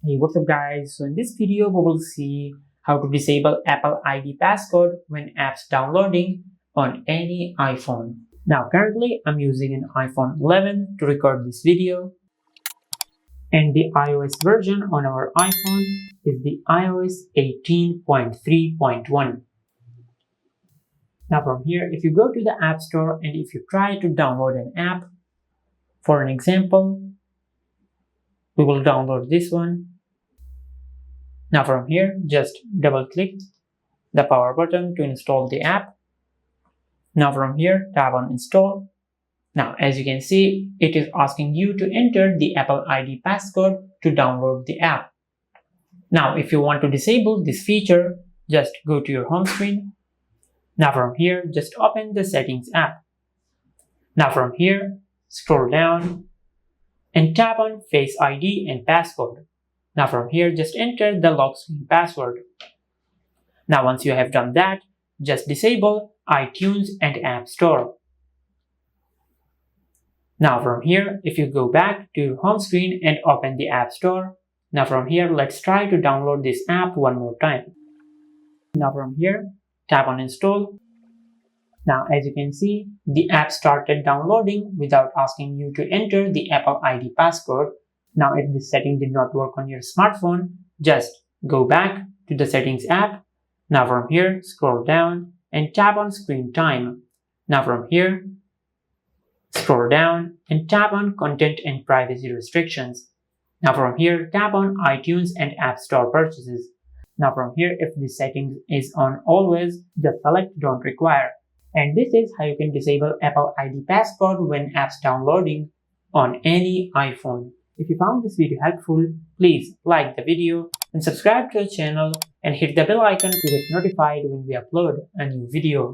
Hey, what's up guys? So in this video we will see how to disable Apple ID passcode when apps downloading on any iPhone. Now currently I'm using an iPhone 11 to record this video, and the iOS version on our iPhone is the iOS 18.3.1. Now from here, if you go to the App Store and if you try to download an app, for an example, we will download this one. Now from here, just double click the power button to install the app. Now from here, tap on install. Now as you can see, it is asking you to enter the Apple ID passcode to download the app. Now if you want to disable this feature, just go to your home screen. Now from here, just open the settings app. Now from here, scroll down and tap on Face ID and passcode. Now from here, just enter the lock screen password. Now once you have done that, just disable iTunes and App Store. Now from here, if you go back to your home screen and open the App Store, now from here, let's try to download this app one more time. Now from here, tap on install. Now as you can see, the app started downloading without asking you to enter the Apple ID passcode. Now if this setting did not work on your smartphone, just go back to the settings app. Now from here, scroll down and tap on screen time. Now from here, scroll down and tap on content and privacy restrictions. Now from here, tap on iTunes and App Store purchases. Now from here, if this setting is on always, just select don't require. And this is how you can disable Apple ID passcode when apps downloading on any iPhone. If you found this video helpful, please like the video and subscribe to our channel and hit the bell icon to get notified when we upload a new video.